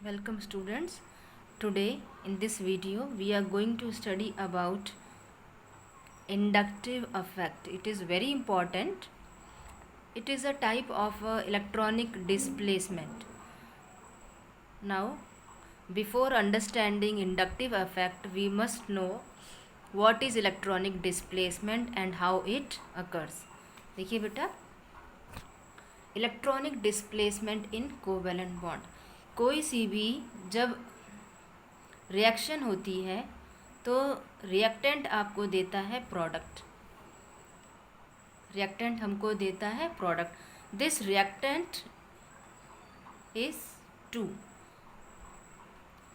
Welcome students. Today in this video we are going to study about inductive effect. It is very important. It is a type of electronic displacement. Now before understanding inductive effect we must know what is electronic displacement and how it occurs. देखिए बेटा, electronic displacement in covalent bond, कोई सी भी जब reaction होती है तो reactant आपको देता है प्रोडक्ट। रिएक्टेंट हमको देता है product. This reactant is two,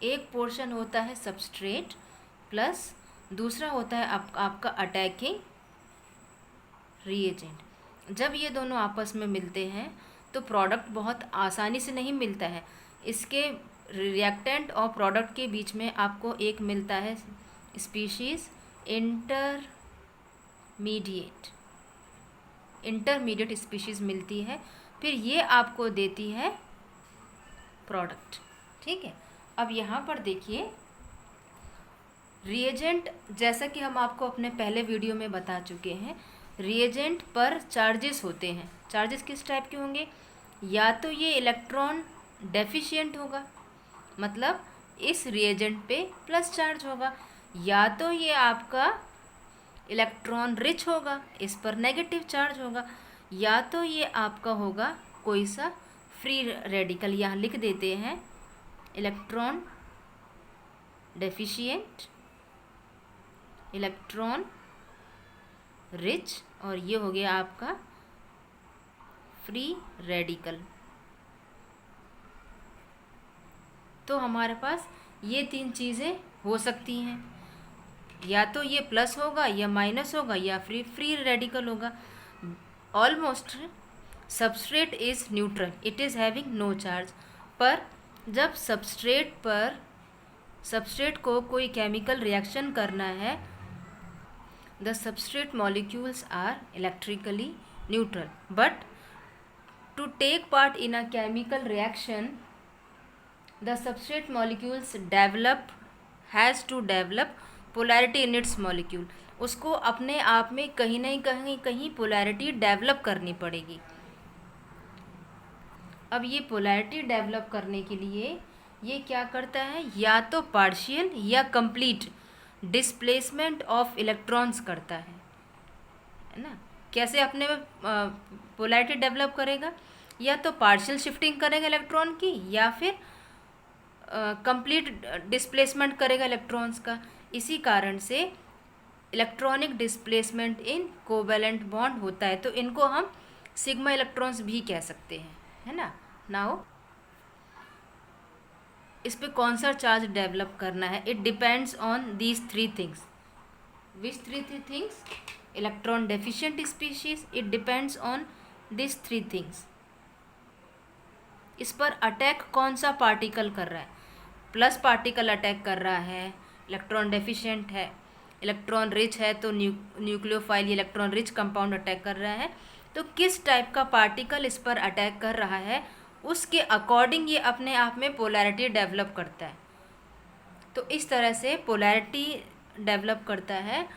एक पोर्शन होता है सबस्ट्रेट प्लस दूसरा होता है आपका अटैकिंग रिएजेंट। जब ये दोनों आपस में मिलते हैं तो प्रोडक्ट बहुत आसानी से नहीं मिलता है। इसके रिएक्टेंट और प्रोडक्ट के बीच में आपको एक मिलता है स्पीशीज़ इंटरमीडिएट स्पीशीज़ मिलती है, फिर ये आपको देती है प्रोडक्ट। ठीक है, अब यहाँ पर देखिए रिएजेंट, जैसा कि हम आपको अपने पहले वीडियो में बता चुके हैं, रिएजेंट पर चार्जेस होते हैं। चार्जेस किस टाइप के होंगे? या तो ये इलेक्ट्रॉन डेफिशिएंट होगा, मतलब इस रिएजेंट पे प्लस चार्ज होगा, या तो ये आपका इलेक्ट्रॉन रिच होगा, इस पर नेगेटिव चार्ज होगा, या तो ये आपका होगा कोई सा फ्री रेडिकल। यहाँ लिख देते हैं इलेक्ट्रॉन डेफिशिएंट, इलेक्ट्रॉन रिच, और ये हो गया आपका फ्री रेडिकल। तो हमारे पास ये तीन चीज़ें हो सकती हैं, या तो ये प्लस होगा या माइनस होगा या फ्री रेडिकल होगा। Almost substrate is neutral, it is having no charge. पर जब सबस्ट्रेट को कोई केमिकल रिएक्शन करना है, the substrate molecules are electrically neutral, but to take part in a chemical reaction the substrate molecules has to develop polarity in its molecule। उसको अपने आप में कहीं नहीं कहीं पोलैरिटी डेवलप करनी पड़ेगी। अब ये पोलैरिटी डेवलप करने के लिए ये क्या करता है? या तो पार्शियल या कंप्लीट डिस्प्लेसमेंट ऑफ इलेक्ट्रॉन्स करता है ना। कैसे अपने में पोलैरिटी डेवलप करेगा? या तो पार्शियल शिफ्टिंग करेगा इलेक्ट्रॉन की, या फिर कंप्लीट डिस्प्लेसमेंट करेगा इलेक्ट्रॉन्स का। इसी कारण से electronic displacement in covalent bond होता है। तो इनको हम सिग्मा इलेक्ट्रॉन्स भी कह सकते हैं, है ना। नाउ इस पे कौन सा चार्ज डेवलप करना है? It depends on these three things. Which three things? Electron deficient species, it depends on this three things. इस पर अटैक कौन सा पार्टिकल कर रहा है? प्लस पार्टिकल अटैक कर रहा है, इलेक्ट्रॉन डेफिशिएंट है। इलेक्ट्रॉन रिच है तो nucleophile electron rich compound attack कर रहा है। तो किस टाइप का पार्टिकल इस पर अटैक कर रहा है, उसके अकॉर्डिंग ये अपने आप में पोलैरिटी डेवलप करता है। तो इस तरह से पोलैरिटी डेवलप करता है।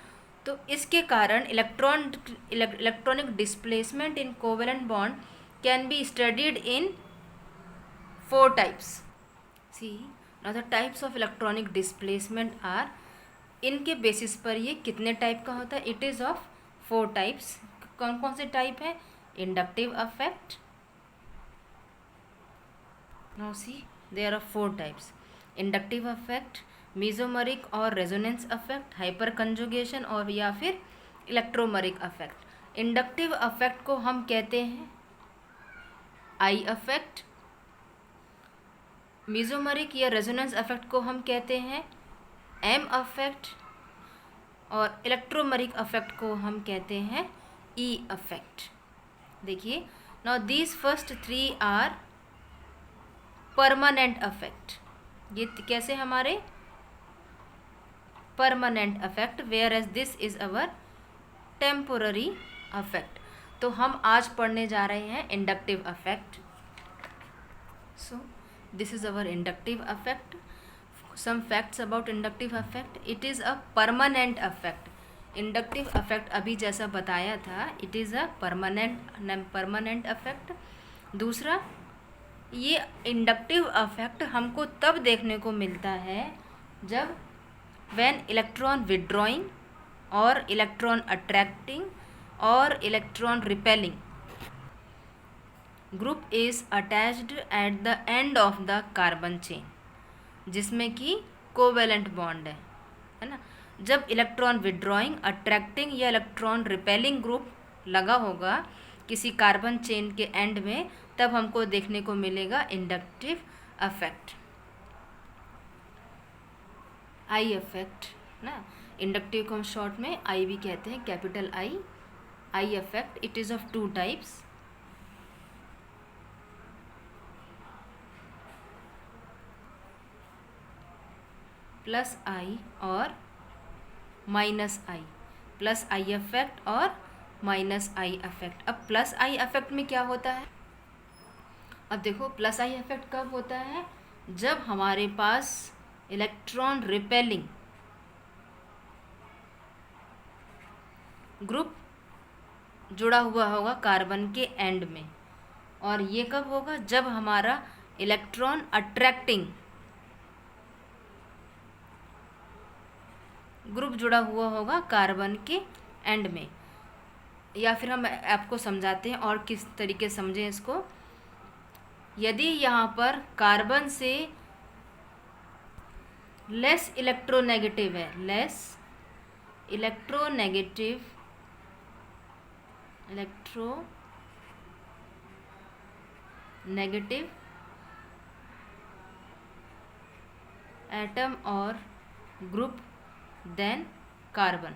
तो इसके कारण electronic displacement in covalent bond can be studied in 4 types. See now the types of electronic displacement are, इनके बेसिस पर ये कितने टाइप का होता है? It is of 4 types. कौन कौन से टाइप है? Inductive effect. Now see, there are 4 types: inductive effect, mesomeric और resonance effect, hyperconjugation और या फिर electromeric effect। inductive effect को हम कहते हैं I effect, mesomeric या resonance effect को हम कहते हैं M effect, और electromeric effect को हम कहते हैं E effect। देखिए, now these first 3 are permanent effect. ये कैसे हमारे permanent effect, whereas this is our temporary effect. तो हम आज पढ़ने जा रहे हैं inductive effect. So This is our inductive effect. Some facts about inductive effect. It is a permanent effect. Inductive affect अभी जैसा बताया था, it is a permanent affect. दूसरा, ये इंडक्टिव अफेक्ट हमको तब देखने को मिलता है जब व्हेन इलेक्ट्रॉन विड्रॉइंग और इलेक्ट्रॉन अट्रैक्टिंग और electron repelling group is attached at the end of the carbon chain, जिसमें कि कोवेलेंट बॉन्ड है ना. जब इलेक्ट्रॉन विड्रॉइंग, अट्रैक्टिंग या इलेक्ट्रॉन रिपेलिंग ग्रुप लगा होगा किसी कार्बन चेन के एंड में, तब हमको देखने को मिलेगा इंडक्टिव अफेक्ट. आई अफेक्ट ना, इंडक्टिव को हम शॉर्ट में आई भी कहते हैं, capital I. I effect, it is of two types. Plus I और minus I. Plus I effect और माइनस आई अफेक्ट. अब प्लस आई अफेक्ट में क्या होता है? अब देखो, प्लस आई अफेक्ट कब होता है? जब हमारे पास इलेक्ट्रॉन रिपेलिंग ग्रुप जुड़ा हुआ होगा कार्बन के एंड में. और ये कब होगा? जब हमारा इलेक्ट्रॉन अट्रैक्टिंग ग्रुप जुड़ा हुआ होगा कार्बन के एंड में. या फिर हम आपको समझाते हैं और किस तरीके से समझें इसको. यदि यहाँ पर कार्बन से लेस इलेक्ट्रोनेगेटिव है, लेस इलेक्ट्रोनेगेटिव एटम और ग्रुप देन कार्बन.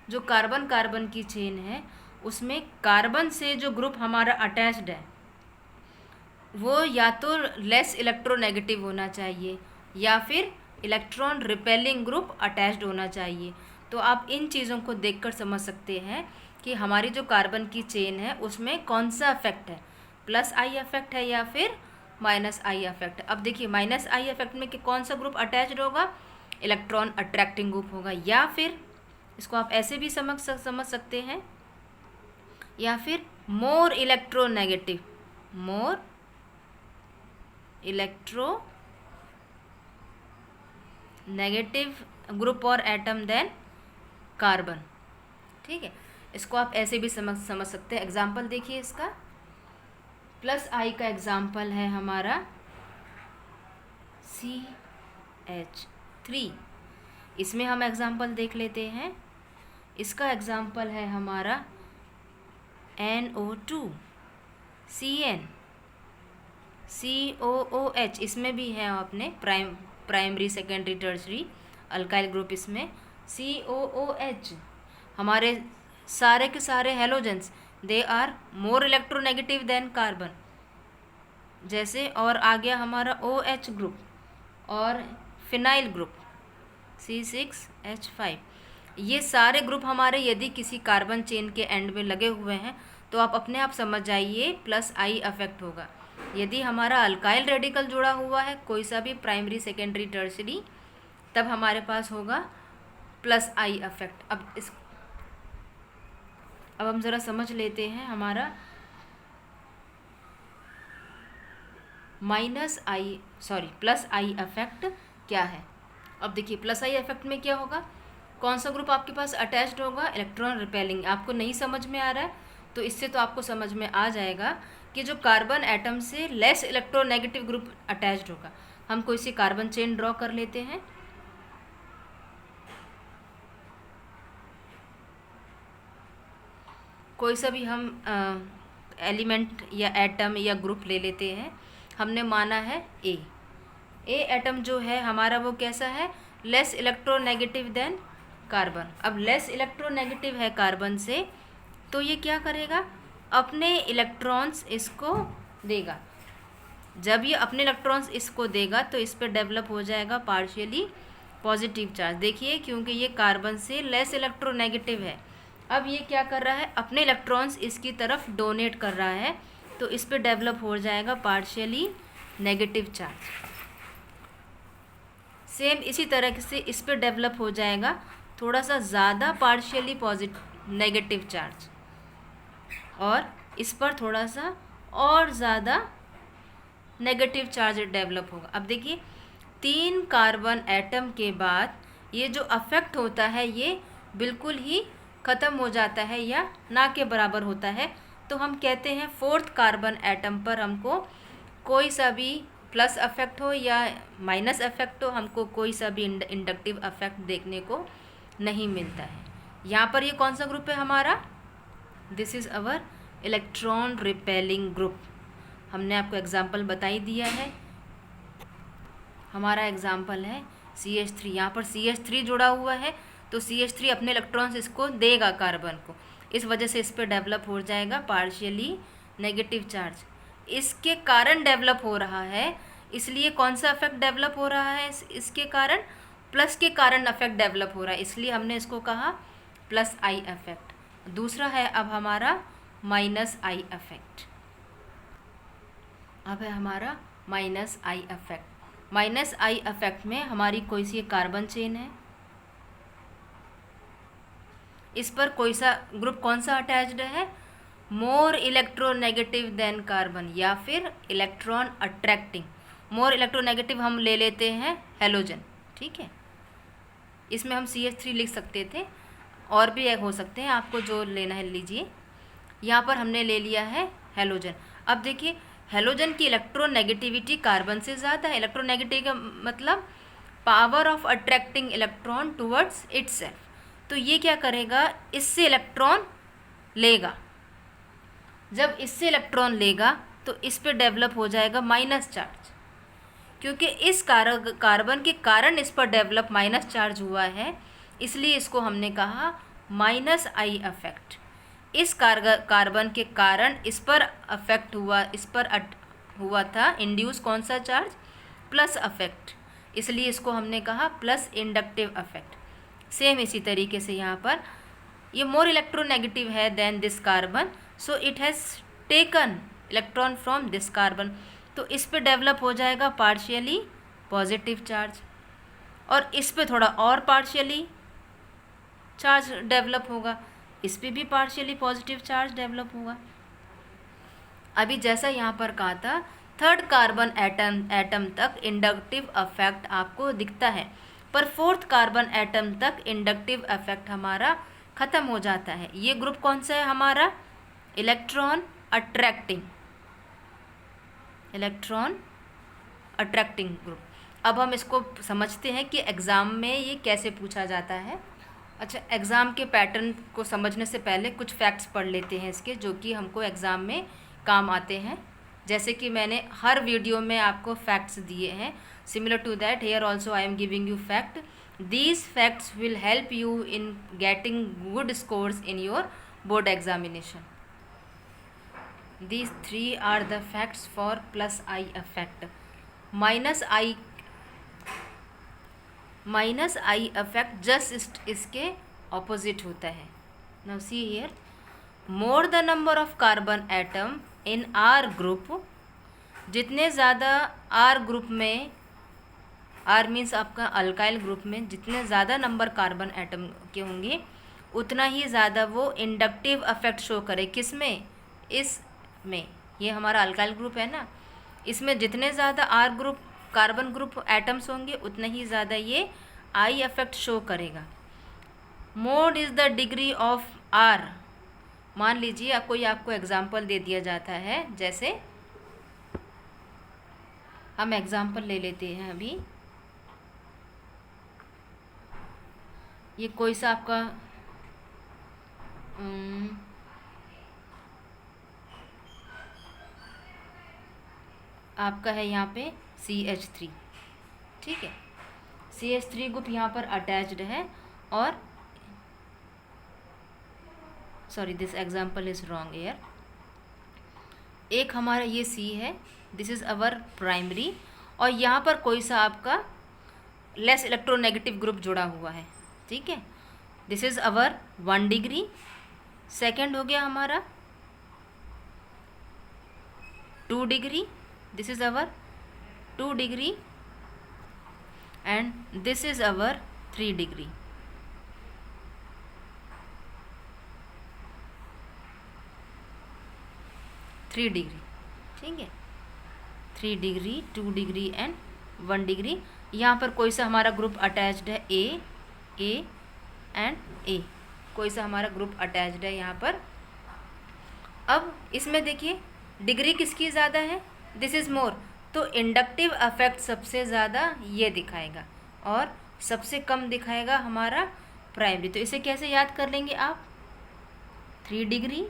जो कार्बन कार्बन की चेन है उसमें कार्बन से जो ग्रुप हमारा अटैच्ड है वो या तो लेस इलेक्ट्रोनेगेटिव होना चाहिए या फिर इलेक्ट्रॉन रिपेलिंग ग्रुप अटैच्ड होना चाहिए. तो आप इन चीज़ों को देखकर समझ सकते हैं कि हमारी जो कार्बन की चेन है उसमें कौन सा इफेक्ट है, प्लस आई इफेक्ट है या फिर माइनस आई इफेक्ट. अब देखिए, माइनस आई इफेक्ट में कि कौन सा ग्रुप अटैच्ड होगा? इलेक्ट्रॉन अट्रैक्टिंग ग्रुप होगा. या फिर इसको आप ऐसे भी समझ सकते हैं, या फिर मोर इलेक्ट्रोनेगेटिव ग्रुप और एटम देन कार्बन. ठीक है, इसको आप ऐसे भी समझ सकते हैं. एग्जाम्पल देखिए इसका. प्लस आई का एग्जाम्पल है हमारा CH3. इसमें हम एग्जाम्पल देख लेते हैं. इसका एग्जाम्पल है हमारा NO2, CN, COOH. इसमें भी है अपने primary secondary tertiary alkyl group. इसमें COOH. हमारे सारे के सारे halogens they are more electronegative than carbon. जैसे और आ गया हमारा OH ग्रुप और फिनाइल ग्रुप C6H5. ये सारे ग्रुप हमारे यदि किसी कार्बन चेन के एंड में लगे हुए हैं तो आप अपने आप समझ जाइए प्लस आई अफेक्ट होगा. यदि हमारा अल्काइल रेडिकल जुड़ा हुआ है कोई सा भी प्राइमरी सेकेंडरी टर्शरी, तब हमारे पास होगा प्लस आई अफेक्ट. अब हम ज़रा समझ लेते हैं हमारा प्लस आई अफेक्ट क्या है. अब देखिए, प्लस आई अफेक्ट में क्या होगा? कौन सा ग्रुप आपके पास अटैच्ड होगा? Electron repelling. आपको नहीं समझ में आ रहा है तो इससे तो आपको समझ में आ जाएगा कि जो कार्बन एटम से लेस इलेक्ट्रोनेगेटिव ग्रुप अटैच्ड होगा. हम कोई सी कार्बन चेन ड्रॉ कर लेते हैं. कोई सा भी हम एलिमेंट या एटम या ग्रुप ले लेते हैं. हमने माना है ए एटम जो है हमारा वो कैसा है? Less electronegative than carbon. अब लेस इलेक्ट्रोनेगेटिव है कार्बन से, तो ये क्या करेगा? अपने इलेक्ट्रॉन्स इसको देगा. जब ये अपने इलेक्ट्रॉन्स इसको देगा तो इस पर डेवलप हो जाएगा पार्शियली पॉजिटिव चार्ज. देखिए, क्योंकि ये कार्बन से लेस इलेक्ट्रोनेगेटिव है, अब ये क्या कर रहा है? अपने इलेक्ट्रॉन्स इसकी तरफ डोनेट कर रहा है तो इस पे डेवलप हो जाएगा पार्शियली नेगेटिव चार्ज। सेम इसी तरह से इस पे डेवलप हो जाएगा थोड़ा सा ज़्यादा पार्शियली पॉजिटिव नेगेटिव चार्ज, और इस पर थोड़ा सा और ज़्यादा नेगेटिव चार्ज डेवलप होगा। अब देखिए 3 कार्बन एटम के बाद ये जो अफेक्ट होता है ये बिल्कुल ही ख़त्म हो जाता है या ना के बराबर होता है। तो हम कहते हैं 4th कार्बन एटम पर हमको कोई सा भी प्लस अफेक्ट हो या माइनस अफेक्ट हो, हमको कोई सा भी इंडक्टिव अफेक्ट देखने को नहीं मिलता है। यहाँ पर ये कौन सा ग्रुप है हमारा? This is our electron repelling group. हमने आपको एग्जाम्पल बता ही दिया है। हमारा एग्जाम्पल है CH3। यहाँ पर CH3 जुड़ा हुआ है तो CH3 अपने इलेक्ट्रॉन्स इसको देगा कार्बन को, इस वजह से इस पर डेवलप हो जाएगा पार्शियली नेगेटिव चार्ज। इसके कारण डेवलप हो रहा है, इसलिए कौन सा अफेक्ट डेवलप हो रहा है? इसके कारण प्लस के कारण अफेक्ट डेवलप हो रहा है, इसलिए हमने इसको कहा प्लस आई अफेक्ट। दूसरा है अब हमारा माइनस आई अफेक्ट। अब है हमारा minus I affect. Minus I effect में हमारी कोई सी कार्बन चेन है, इस पर कोई सा ग्रुप कौन सा अटैच्ड है? मोर इलेक्ट्रोनेगेटिव देन कार्बन, या फिर इलेक्ट्रॉन अट्रैक्टिंग। मोर इलेक्ट्रोनेगेटिव हम ले लेते हैं हेलोजन, ठीक है। इसमें हम CH3 लिख सकते थे, और भी हो सकते हैं, आपको जो लेना है लीजिए। यहाँ पर हमने ले लिया है हेलोजन। अब देखिए हेलोजन की इलेक्ट्रोनेगेटिविटी कार्बन से ज़्यादा है। इलेक्ट्रोनेगेटिव का मतलब power of attracting electron towards itself. तो ये क्या करेगा? इससे इलेक्ट्रॉन लेगा। जब इससे इलेक्ट्रॉन लेगा तो इस पे डेवलप हो जाएगा माइनस चार्ज, क्योंकि इस कार्बन के कारण इस पर डेवलप माइनस चार्ज हुआ है, इसलिए इसको हमने कहा माइनस आई अफेक्ट। इस कार्बन के कारण इस पर अफेक्ट हुआ, इस पर हुआ था इंड्यूस कौन सा चार्ज? प्लस अफेक्ट, इसलिए इसको हमने कहा प्लस इंडक्टिव अफेक्ट। सेम इसी तरीके से यहाँ पर ये मोर इलेक्ट्रोनेगेटिव है than this carbon, so it has taken electron from this carbon, तो इस पे डेवलप हो जाएगा पार्शियली पॉजिटिव चार्ज, और इस पे थोड़ा और पार्शियली चार्ज डेवलप होगा, इस पे भी पार्शियली पॉजिटिव चार्ज डेवलप होगा। अभी जैसा यहाँ पर कहा था 3rd कार्बन एटम तक इंडक्टिव अफेक्ट आपको दिखता है, पर 4th कार्बन एटम तक इंडक्टिव अफेक्ट हमारा ख़त्म हो जाता है। ये ग्रुप कौन सा है हमारा? Electron attracting, electron attracting group. अब हम इसको समझते हैं कि एग्ज़ाम में ये कैसे पूछा जाता है। अच्छा, एग्ज़ाम के पैटर्न को समझने से पहले कुछ फैक्ट्स पढ़ लेते हैं इसके, जो कि हमको एग्ज़ाम में काम आते हैं। जैसे कि मैंने हर वीडियो में आपको फैक्ट्स दिए हैं, similar to that here also I am giving you fact. These facts will help you in getting good scores in your board examination. These 3 are the facts for plus I effect. Minus I effect just इसके opposite होता है। Now see here, more the number of carbon atom in R group, जितने ज़्यादा R group में, are means आपका alkyl group में जितने ज़्यादा नंबर कार्बन एटम के होंगे उतना ही ज़्यादा वो इंडक्टिव अफेक्ट शो करे। किस में? इसमें। ये हमारा अल्काइल ग्रुप है ना, इसमें जितने ज़्यादा R group carbon group atoms होंगे उतना ही ज़्यादा ये आई अफेक्ट शो करेगा। Mode is the degree of R. मान लीजिए कोई आपको एग्जाम्पल दे दिया जाता है, जैसे हम एग्जाम्पल ले लेते हैं अभी। ये कोई सा आपका आपका है यहाँ पे CH3, ठीक है। CH3 ग्रुप यहाँ पर अटैच्ड है, और sorry this example is wrong air. एक हमारा ये C है, दिस इज़ अवर प्राइमरी, और यहाँ पर कोई सा आपका लेस इलेक्ट्रोनेगेटिव ग्रुप जुड़ा हुआ है, ठीक है। This is our 1 degree. Second हो गया हमारा 2 degree, this is our 2 degree, and this is our 3 degree. ठीक है, 3 डिग्री, 2 डिग्री एंड 1 डिग्री. यहाँ पर कोई सा हमारा ग्रुप अटैच्ड है, ए एंड ए, कोई सा हमारा ग्रुप अटैच्ड है यहाँ पर. अब इसमें देखिए डिग्री किसकी ज़्यादा है, दिस इज़ मोर, तो इंडक्टिव अफेक्ट सबसे ज़्यादा ये दिखाएगा और सबसे कम दिखाएगा हमारा प्राइमरी. तो इसे कैसे याद कर लेंगे आप, 3 डिग्री,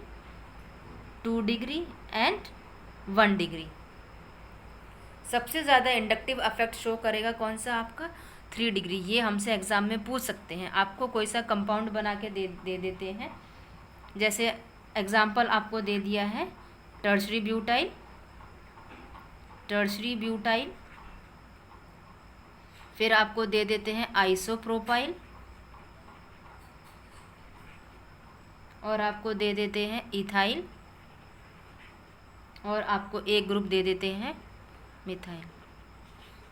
2 डिग्री एंड 1 डिग्री. सबसे ज़्यादा इंडक्टिव अफेक्ट शो करेगा कौन सा आपका, 3 डिग्री. ये हमसे एग्ज़ाम में पूछ सकते हैं. आपको कोई सा कंपाउंड बना के दे देते हैं. जैसे एग्जाम्पल आपको दे दिया है टर्शरी ब्यूटाइल, फिर आपको दे देते हैं आइसोप्रोपाइल, और आपको दे देते हैं इथाइल, और आपको एक ग्रुप दे देते हैं मिथाइल.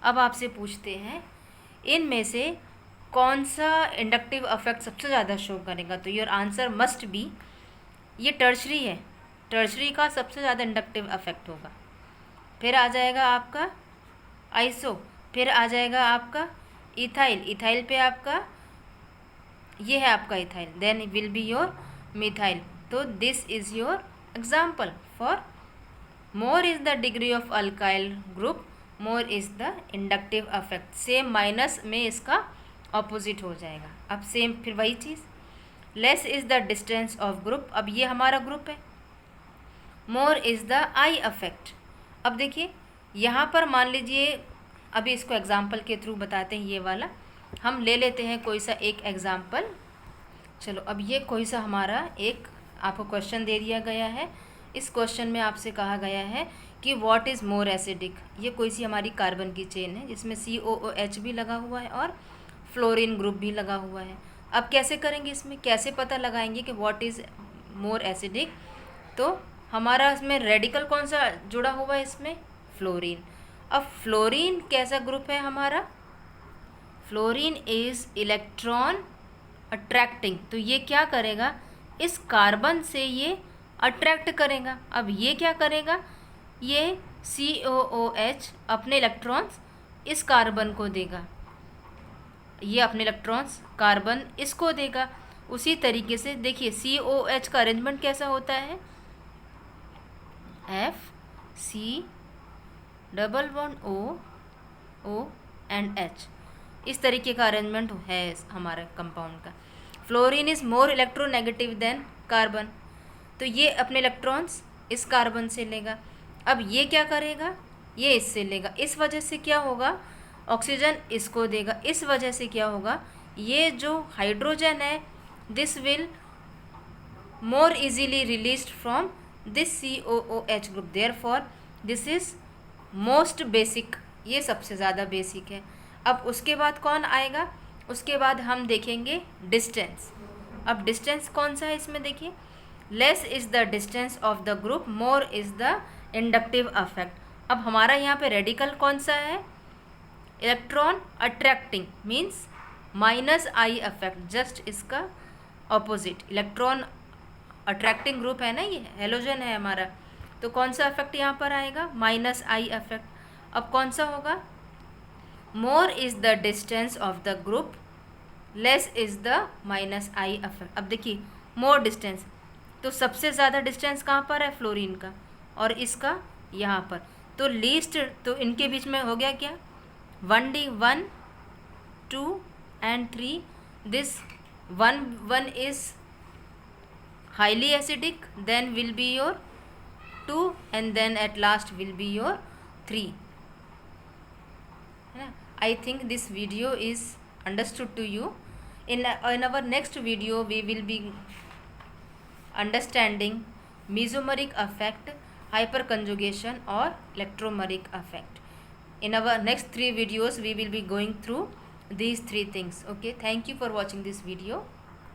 अब आपसे पूछते हैं इनमें से कौन सा इंडक्टिव अफेक्ट सबसे ज़्यादा शो करेगा. तो योर आंसर मस्ट बी, ये टर्शरी है, टर्शरी का सबसे ज़्यादा इंडक्टिव अफेक्ट होगा. फिर आ जाएगा आपका आइसो, फिर आ जाएगा आपका इथाइल, इथाइल पे आपका ये है आपका ethyl, then will be your methyl. तो this is your example for more is the degree of alkyl group, more is the inductive effect. Same minus में इसका ऑपोजिट हो जाएगा. अब सेम फिर वही चीज़, less is the distance of group, अब ये हमारा ग्रुप है, more is the I effect. अब देखिए यहाँ पर मान लीजिए, अभी इसको एग्जाम्पल के थ्रू बताते हैं. ये वाला हम ले लेते हैं कोई सा एक एग्जाम्पल. चलो, अब ये कोई सा हमारा एक आपको क्वेश्चन दे दिया गया है. इस क्वेश्चन में आपसे कहा गया है कि व्हाट इज़ मोर एसिडिक. ये कोई सी हमारी कार्बन की चेन है जिसमें COOH भी लगा हुआ है और फ्लोरीन ग्रुप भी लगा हुआ है. अब कैसे करेंगे, इसमें कैसे पता लगाएंगे कि व्हाट इज़ मोर एसिडिक. तो हमारा इसमें रेडिकल कौन सा जुड़ा हुआ है, इसमें फ्लोरीन. अब फ्लोरीन कैसा ग्रुप है हमारा, फ्लोरीन इज़ इलेक्ट्रॉन अट्रैक्टिंग. तो ये क्या करेगा, इस कार्बन से ये अट्रैक्ट करेगा. अब ये क्या करेगा, ये COOH अपने इलेक्ट्रॉन्स इस कार्बन को देगा, ये अपने इलेक्ट्रॉन्स कार्बन इसको देगा. उसी तरीके से देखिए COOH का अरेंजमेंट कैसा होता है, F(C)O एंड H. इस तरीके का अरेंजमेंट है हमारे कंपाउंड का. Fluorine is more electronegative than carbon, तो ये अपने इलेक्ट्रॉन्स इस कार्बन से लेगा. अब ये क्या करेगा, ये इससे लेगा. इस वजह से क्या होगा, ऑक्सीजन इसको देगा. इस वजह से क्या होगा, ये जो हाइड्रोजन है this will more easily released from this COOH group. Therefore this is most basic, ये सबसे ज़्यादा बेसिक है. अब उसके बाद कौन आएगा, उसके बाद हम देखेंगे डिस्टेंस. अब डिस्टेंस कौन सा है इसमें, देखिए less is the distance of the group, more is the inductive affect. अब हमारा यहाँ पे रेडिकल कौन सा है, electron attracting means minus I affect, just इसका ऑपोजिट. इलेक्ट्रॉन अट्रैक्टिंग ग्रुप है ना, ये हेलोजन है हमारा, तो कौन सा अफेक्ट यहाँ पर आएगा, माइनस आई अफेक्ट. अब कौन सा होगा, मोर is the distance of the group, less is the minus I effect. अब देखिए मोर डिस्टेंस, तो सबसे ज़्यादा डिस्टेंस कहाँ पर है, फ्लोरीन का, और इसका यहाँ पर. तो लीस्ट, तो इनके बीच में हो गया क्या, 1, 2 and 3. This 1 is highly acidic, then will be your 2, and then at last will be your 3. I think this video is understood to you. In our next video we will be understanding mesomeric effect, hyperconjugation or electromeric effect. In our next 3 videos we will be going through these 3 things. Okay, thank you for watching this video.